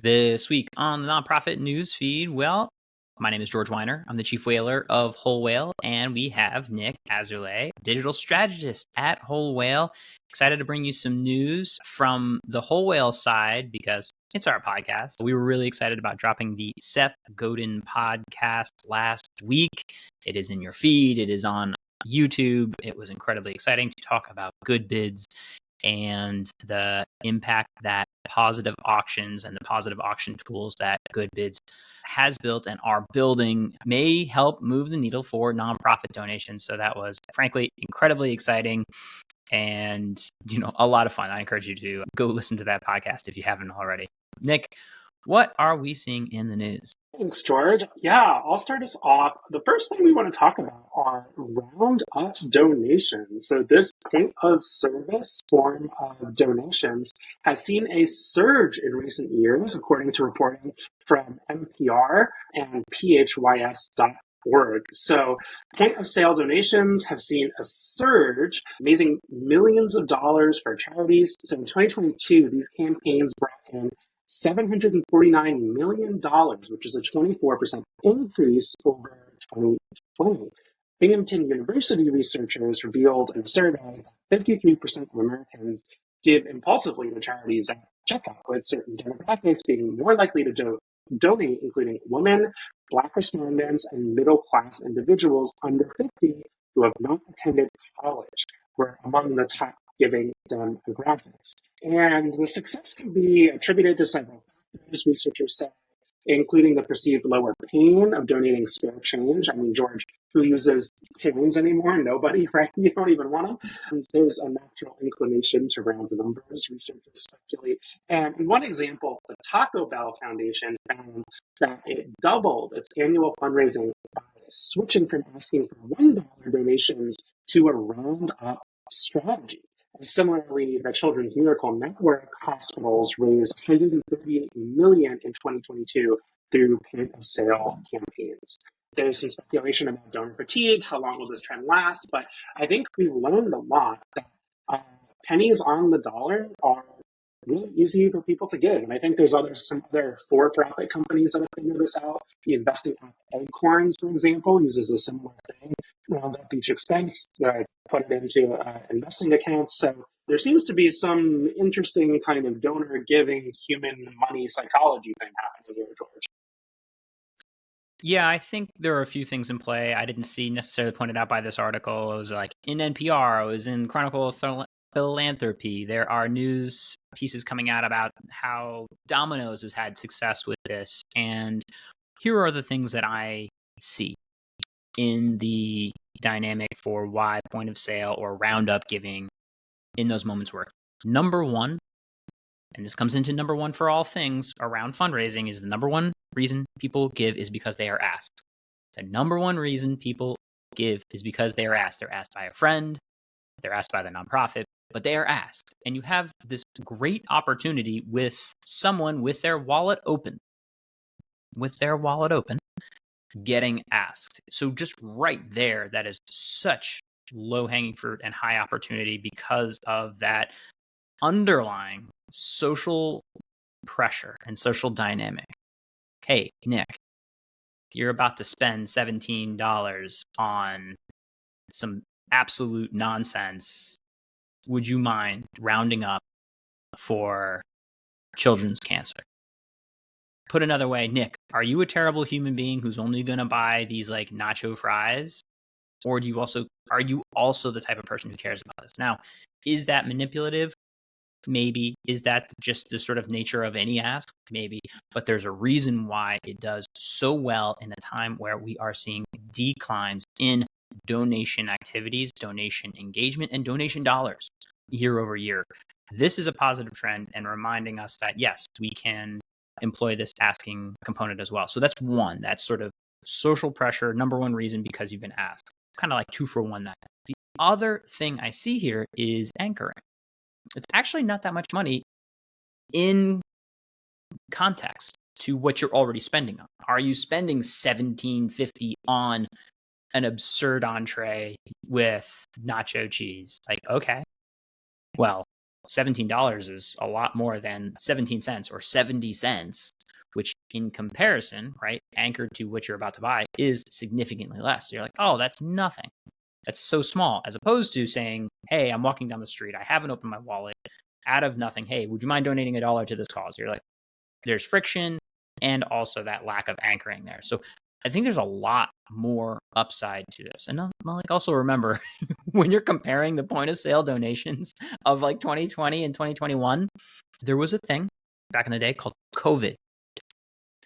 This week on the nonprofit news feed, well, my name is George Weiner. I'm the chief whaler of Whole Whale, and we have Nick Azoulay, digital strategist at Whole Whale. Excited to bring you some news from the Whole Whale side because it's our podcast. We were really excited about dropping the Seth Godin podcast last week. It is in your feed. It is on YouTube. It was incredibly exciting to talk about good bids and the impact that positive auctions and the positive auction tools that Good Bids has built and are building may help move the needle for nonprofit donations. So that was frankly incredibly exciting and, a lot of fun. I encourage you to go listen to that podcast if you haven't already. Nick, what are we seeing in the news? Thanks, George. Yeah, I'll start us off. The first thing we want to talk about are round-up donations. So this point of service form of donations has seen a surge in recent years, according to reporting from NPR and phys.org. So point of sale donations have seen a surge, raising millions of dollars for charities. So in 2022, these campaigns brought in $749 million, which is a 24% increase over 2020. Binghamton University researchers revealed in a survey that 53% of Americans give impulsively to charities at checkout, with certain demographics being more likely to donate, including women, Black respondents, and middle-class individuals under 50 who have not attended college were among the top giving demographics. And the success can be attributed to several factors, researchers say, including the perceived lower pain of donating spare change. I mean, George, who uses coins anymore? Nobody, right? You don't even want them. And there's a natural inclination to round numbers, researchers speculate. And in one example, the Taco Bell Foundation found that it doubled its annual fundraising by switching from asking for $1 donations to a round-up strategy. And similarly, the Children's Miracle Network hospitals raised $138 million in 2022 through point-of-sale campaigns. There's some speculation about donor fatigue, how long will this trend last, but I think we've learned a lot that pennies on the dollar are really easy for people to give. And I think there's some other for-profit companies that have figured this out. The investing app Acorns, for example, uses a similar thing. Round up each expense, put it into investing accounts. So there seems to be some interesting kind of donor-giving human money psychology thing happening here, George. Yeah, I think there are a few things in play. I didn't see necessarily pointed out by this article. It was like in NPR, it was in Chronicle of Philanthropy. There are news pieces coming out about how Domino's has had success with this. And here are the things that I see in the dynamic for why point of sale or roundup giving in those moments work. Number one, and this comes into number one for all things around fundraising, is the number one reason people give is because they are asked. The number one reason people give is because they are asked. They're asked by a friend, they're asked by the nonprofit, but they are asked. And you have this great opportunity with someone with their wallet open, getting asked. So just right there, that is such low-hanging fruit and high opportunity because of that underlying social pressure and social dynamic. Hey, Nick, you're about to spend $17 on some absolute nonsense. Would you mind rounding up for children's cancer? Put another way, Nick, are you a terrible human being who's only going to buy these like nacho fries? Or are you also the type of person who cares about this? Now, is that manipulative? Maybe. Is that just the sort of nature of any ask? Maybe. But there's a reason why it does so well in a time where we are seeing declines in donation activities, donation engagement, and donation dollars year over year. This is a positive trend and reminding us that, yes, we can employ this asking component as well. So that's one. That's sort of social pressure, number one reason because you've been asked. It's kind of like 2-for-1 that. The other thing I see here is anchoring. It's actually not that much money in context to what you're already spending on. Are you spending $17.50 on an absurd entree with nacho cheese? Like, okay, well, $17 is a lot more than 17 cents or 70 cents, which in comparison, right, anchored to what you're about to buy is significantly less. So you're like, oh, that's nothing. That's so small, as opposed to saying, hey, I'm walking down the street. I haven't opened my wallet out of nothing. Hey, would you mind donating $1 to this cause? You're like, there's friction and also that lack of anchoring there. So I think there's a lot more upside to this. And like also remember, when you're comparing the point of sale donations of like 2020 and 2021, there was a thing back in the day called COVID.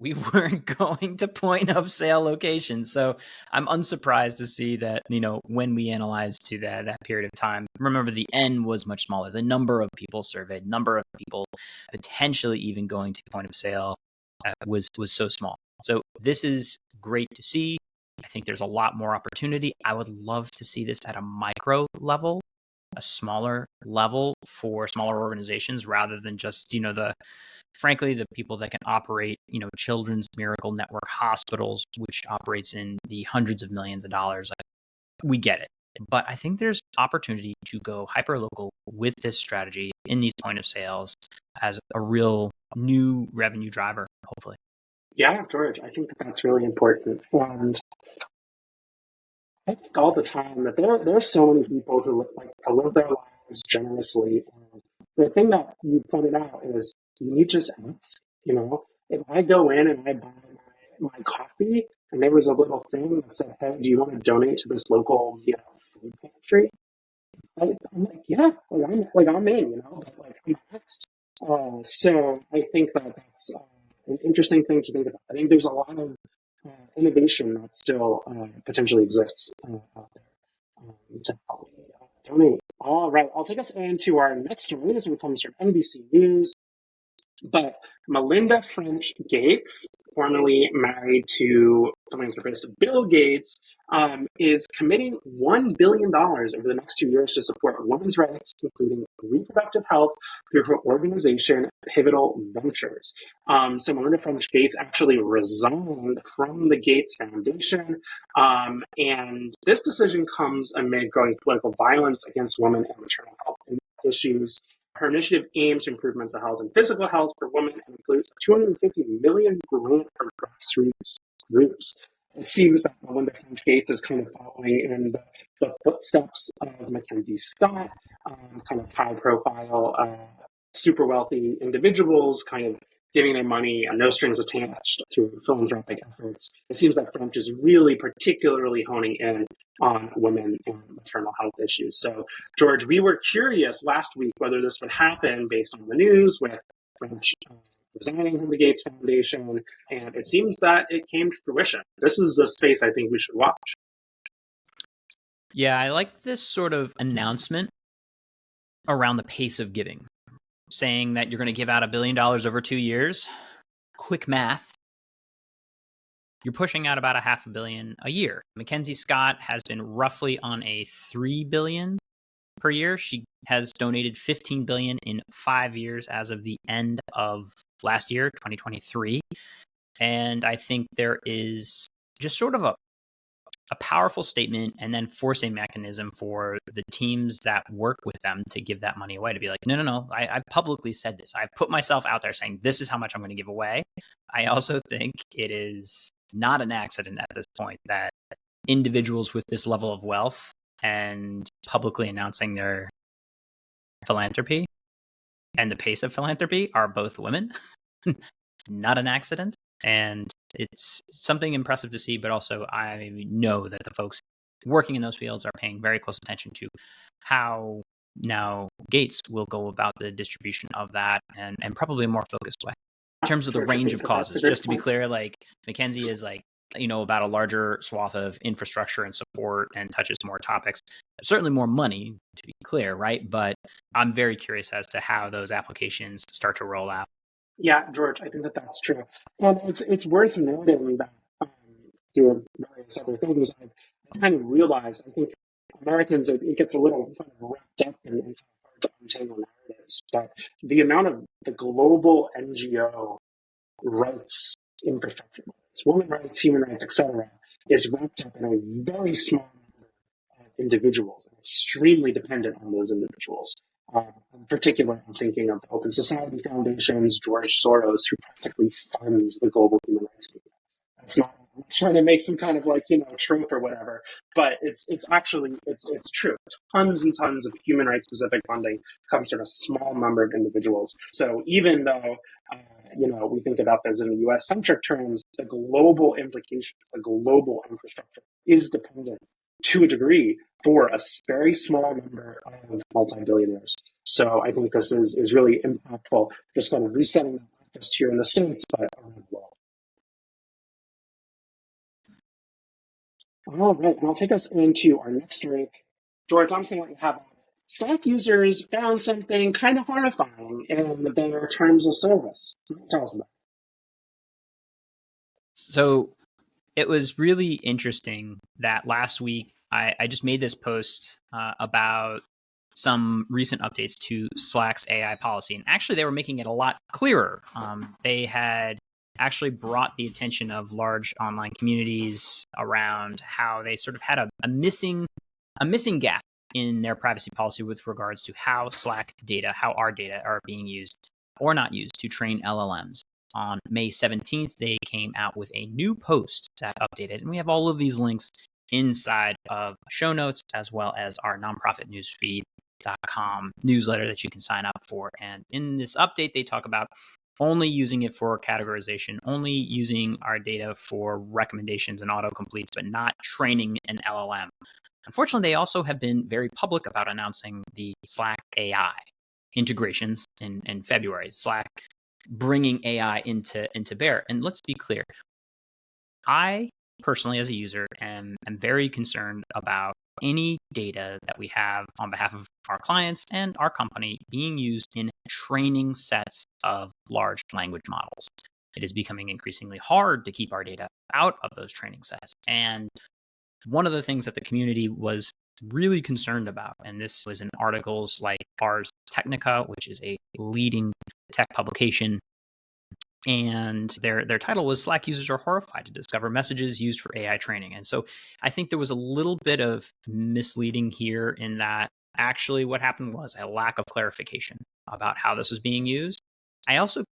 We weren't going to point of sale locations. So I'm unsurprised to see that, when we analyze to that period of time, remember the N was much smaller. The number of people surveyed, number of people potentially even going to point of sale was so small. So this is great to see. I think there's a lot more opportunity. I would love to see this at a micro level, a smaller level for smaller organizations rather than just, frankly, the people that can operate, Children's Miracle Network hospitals, which operates in the hundreds of millions of dollars. We get it. But I think there's opportunity to go hyper local with this strategy in these point of sales as a real new revenue driver, hopefully. Yeah, George, I think that's really important. And I think all the time that there are so many people who like to live their lives generously. And the thing that you pointed out is you need to just ask. If I go in and I buy my coffee and there was a little thing that said, "Hey, do you want to donate to this local, food pantry?" I'm like, yeah, I'm in, but like I'm asked. So I think that's an interesting thing to think about. I think there's a lot of innovation that still potentially exists out there to help donate. All right, I'll take us into our next story. This one comes from NBC News. But Melinda French Gates, formerly married to philanthropist Bill Gates, is committing $1 billion over the next 2 years to support women's rights, including reproductive health, through her organization, Pivotal Ventures. So Melinda French Gates actually resigned from the Gates Foundation, and this decision comes amid growing political violence against women and maternal health issues. Her initiative aims to improve mental health and physical health for women and includes a $250 million grant for grassroots groups. It seems that Melinda French Gates is kind of following in the footsteps of Mackenzie Scott, kind of high-profile, super wealthy individuals, kind of giving their money no strings attached through philanthropic efforts. It seems that French is really particularly honing in on women and maternal health issues. So, George, we were curious last week whether this would happen based on the news with French resigning from the Gates Foundation, and it seems that it came to fruition. This is a space I think we should watch. Yeah, I like this sort of announcement around the pace of giving, saying that you're going to give out $1 billion over 2 years. Quick math. You're pushing out about $500 million a year. Mackenzie Scott has been roughly on a $3 billion per year. She has donated $15 billion in 5 years as of the end of last year, 2023. And I think there is just sort of a powerful statement and then forcing mechanism for the teams that work with them to give that money away, to be like, no, I publicly said this. I put myself out there saying this is how much I'm going to give away. I also think it is not an accident at this point that individuals with this level of wealth and publicly announcing their philanthropy and the pace of philanthropy are both women. Not an accident. And it's something impressive to see, but also I know that the folks working in those fields are paying very close attention to how now Gates will go about the distribution of that and probably a more focused way. In terms of the range of causes, just to be clear, like Mackenzie is like, about a larger swath of infrastructure and support and touches more topics, certainly more money, to be clear, right? But I'm very curious as to how those applications start to roll out. Yeah, George, I think that's true. And it's worth noting that through various other things, I kind of realized, I think Americans, it gets a little kind of wrapped up in kind of hard to untangle narratives, but the amount of the global NGO rights infrastructure, women's rights, human rights, etc., is wrapped up in a very small number of individuals and extremely dependent on those individuals. In particular, I'm thinking of the Open Society Foundations, George Soros, who practically funds the global human rights movement. It's not, I'm not trying to make some kind of trope or whatever, but it's actually it's true. Tons and tons of human rights specific funding comes from a small number of individuals. So even though we think about this in the U.S. centric terms, the global implications, the global infrastructure is dependent to a degree for a very small number of multi-billionaires. So I think this is really impactful, just kind of resetting that not just here in the States, but around the world. All right, and I'll take us into our next story. George, I'm just going to let you have it. Slack users found something kind of horrifying in their terms of service. Tell us about it. So it was really interesting that last week I just made this post about some recent updates to Slack's AI policy. And actually, they were making it a lot clearer. They had actually brought the attention of large online communities around how they sort of had a missing gap in their privacy policy with regards to how Slack data, how our data are being used or not used to train LLMs. On May 17th, they came out with a new post that updated, and we have all of these links inside of show notes, as well as our nonprofit newsfeed.com newsletter that you can sign up for. And in this update, they talk about only using it for categorization, only using our data for recommendations and autocompletes, but not training an LLM. Unfortunately, they also have been very public about announcing the Slack AI integrations in February. Slack bringing AI into bear. And let's be clear, I personally, as a user, am very concerned about any data that we have on behalf of our clients and our company being used in training sets of large language models. It is becoming increasingly hard to keep our data out of those training sets. And one of the things that the community was really concerned about, and this was in articles like Ars Technica, which is a leading tech publication, and their title was Slack users are horrified to discover messages used for AI training. And so I think there was a little bit of misleading here in that actually what happened was a lack of clarification about how this was being used. I also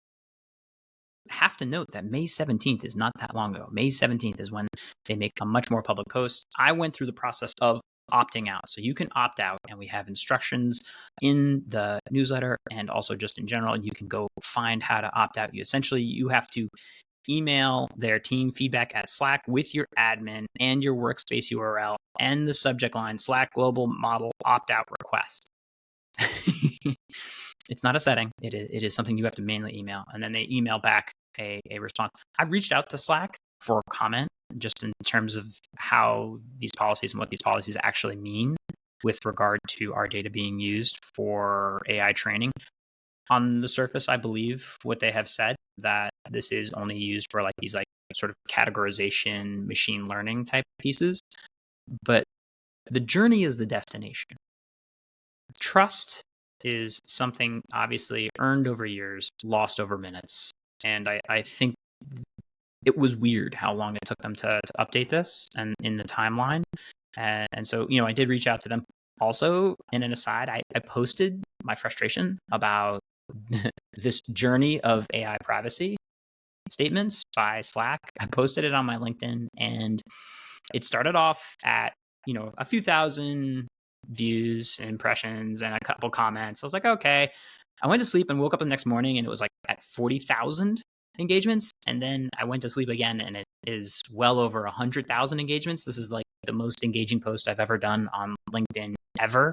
have to note that May 17th is not that long ago. May 17th is when they make a much more public post. I went through the process of opting out. So you can opt out, and we have instructions in the newsletter, and also just in general, you can go find how to opt out. You have to email their team feedback at Slack with your admin and your workspace URL and the subject line Slack global model opt-out request. It's not a setting. It is something you have to manually email, and then they email back a response. I've reached out to Slack for comment just in terms of how these policies and what these policies actually mean with regard to our data being used for AI training. On the surface, I believe what they have said, that this is only used for like these like sort of categorization, machine learning type pieces. But the journey is the destination. Trust is something obviously earned over years, lost over minutes. And I think it was weird how long it took them to update this and in the timeline. And so, I did reach out to them. Also, in an aside, I posted my frustration about this journey of AI privacy statements by Slack. I posted it on my LinkedIn, and it started off at, a few thousand views, impressions, and a couple comments. I was like, okay. I went to sleep and woke up the next morning, and it was like at 40,000 engagements. And then I went to sleep again, and it is well over 100,000 engagements. This is like the most engaging post I've ever done on LinkedIn ever.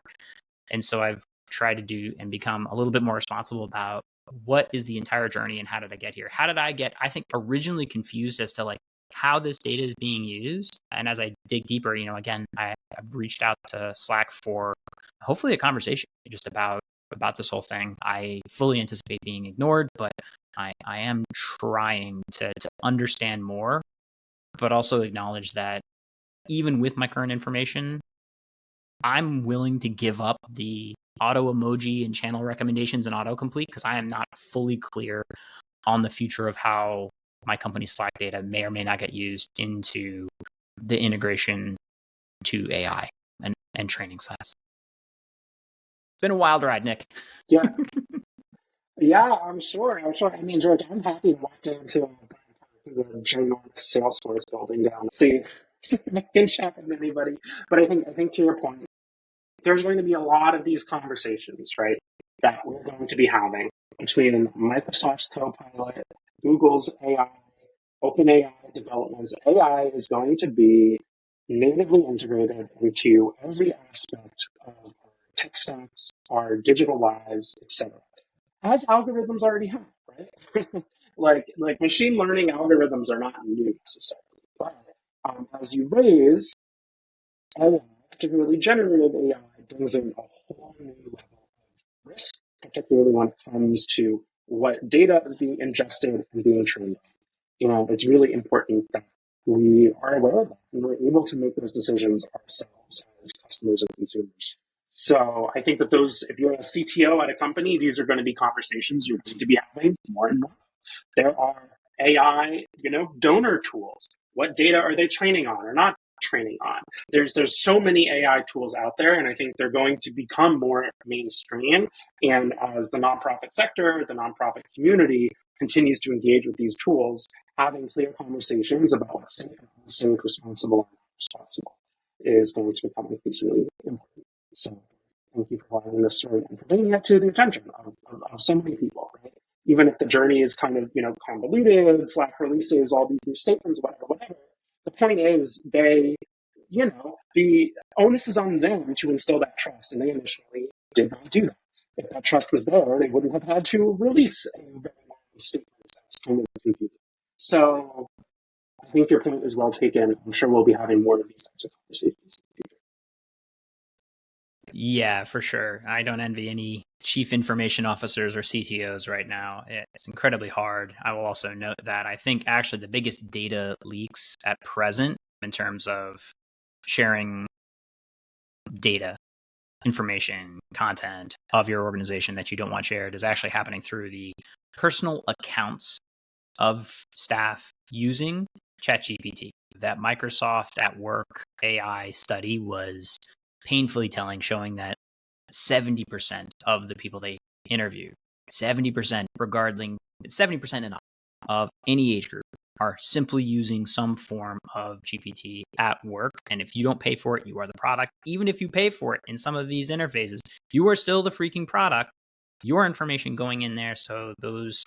And so I've tried to do and become a little bit more responsible about what is the entire journey and how did I get here? How did I get, I think, originally confused as to like how this data is being used. And as I dig deeper, again, I've reached out to Slack for hopefully a conversation just about this whole thing. I fully anticipate being ignored, but I am trying to understand more, but also acknowledge that even with my current information, I'm willing to give up the auto emoji and channel recommendations and autocomplete because I am not fully clear on the future of how my company's Slack data may or may not get used into the integration to AI and training sets. It's been a wild ride, Nick. Yeah, yeah, I'm sure. I'm sure. I mean, George, I'm happy to walk down to the ginormous Salesforce building down, see if I can chat with anybody. But I think to your point, there's going to be a lot of these conversations, right, that we're going to be having between Microsoft's Copilot, Google's AI, OpenAI developments. AI is going to be natively integrated into every aspect of our tech stacks, our digital lives, etc. As algorithms already have, right? like machine learning algorithms are not new necessarily, but as you raise AI, particularly generative AI, brings in a whole new level of risk, particularly when it comes to what data is being ingested and being trained on. And it's really important that we are aware of that and we're able to make those decisions ourselves as customers and consumers. So I think that those, if you're a CTO at a company, these are going to be conversations you're going to be having more and more. There are AI, donor tools. What data are they training on or not training on? There's so many AI tools out there, and I think they're going to become more mainstream. And as the nonprofit sector, the nonprofit community continues to engage with these tools, having clear conversations about what's safe and unsafe, responsible and not responsible is going to become increasingly important. So thank you for providing this story and for bringing it to the attention of so many people, right? Even if the journey is kind of, convoluted, Slack releases all these new statements, whatever. The point is the onus is on them to instill that trust, and they initially did not do that. If that trust was there, they wouldn't have had to release a very long statement. That's kind of confusing. So I think your point is well taken. I'm sure we'll be having more of these types of conversations in the future. Yeah, for sure. I don't envy any chief information officers or CTOs right now. It's incredibly hard. I will also note that I think actually the biggest data leaks at present in terms of sharing data, information, content of your organization that you don't want shared is actually happening through the personal accounts of staff using ChatGPT. That Microsoft at Work AI study was painfully telling, showing that 70% of the people they interviewed, 70% regarding 70% and up of any age group are simply using some form of GPT at work. And if you don't pay for it, you are the product. Even if you pay for it in some of these interfaces, you are still the freaking product. Your information going in there. So those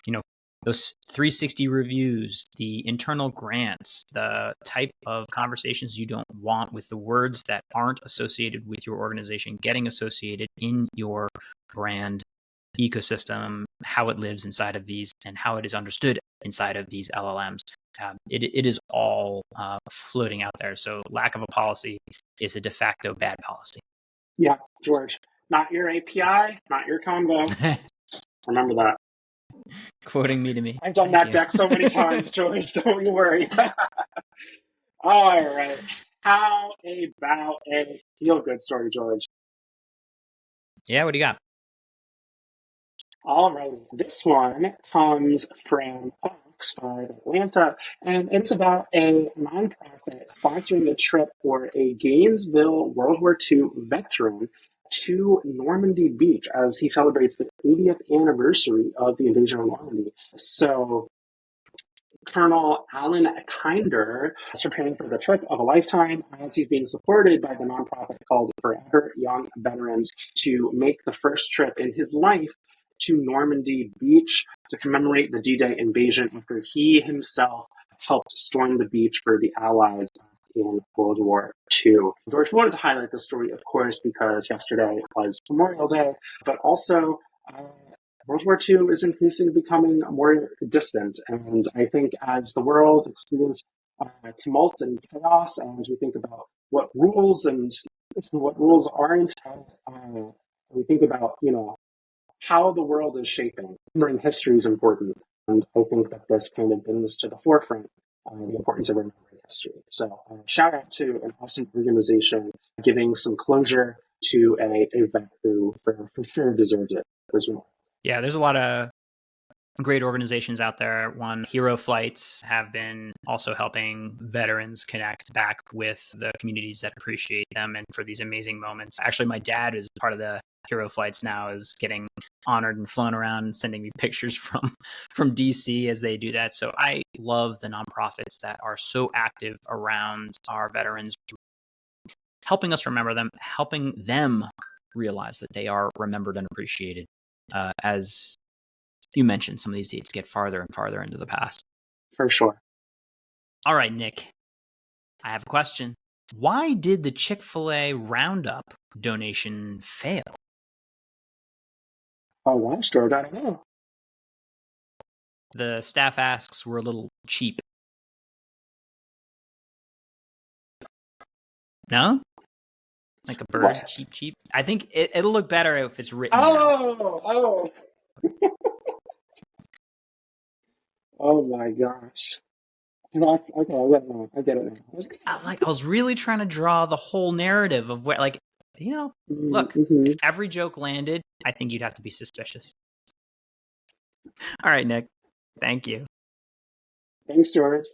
360 reviews, the internal grants, the type of conversations you don't want with the words that aren't associated with your organization getting associated in your brand ecosystem, how it lives inside of these and how it is understood inside of these LLMs. It is all floating out there. So lack of a policy is a de facto bad policy. Yeah, George, not your API, not your combo. Remember that. Quoting me to me. I've done Thank that you. deck so many times, George. Don't you worry. All right. How about a feel-good story, George? Yeah, what do you got? All right. This one comes from Fox 5 Atlanta, and it's about a nonprofit sponsoring a trip for a Gainesville World War II veteran to Normandy Beach as he celebrates the 80th anniversary of the invasion of Normandy. So Colonel Alan Kinder is preparing for the trip of a lifetime as he's being supported by the nonprofit called Forever Young Veterans to make the first trip in his life to Normandy Beach to commemorate the D-Day invasion after he himself helped storm the beach for the Allies in World War II. George, we wanted to highlight this story, of course, because yesterday was Memorial Day, but also World War II is increasingly becoming more distant. And I think as the world experiences tumult and chaos, and we think about what rules and what rules aren't, we think about, how the world is shaping. Remembering history is important. And I think that this kind of brings to the forefront the importance of remembering history. So shout out to an awesome organization giving some closure to a vet who for sure deserves it as well. Yeah, there's a lot of great organizations out there. One, Hero Flights, have been also helping veterans connect back with the communities that appreciate them and for these amazing moments. Actually, my dad is part of the Hero Flights now, is getting honored and flown around and sending me pictures from DC as they do that. So I love the nonprofits that are so active around our veterans, helping us remember them, helping them realize that they are remembered and appreciated as you mentioned, some of these dates get farther and farther into the past. For sure. All right, Nick, I have a question. Why did the Chick-fil-A Roundup donation fail? Oh, gosh, George, I don't know. The staff asks were a little cheap. No? Like a bird, What? cheap? I think it'll look better if it's written down. Oh. Oh my gosh. That's okay. I get it now. I was really trying to draw the whole narrative of where, like, look, if every joke landed, I think you'd have to be suspicious. All right, Nick. Thank you. Thanks, George.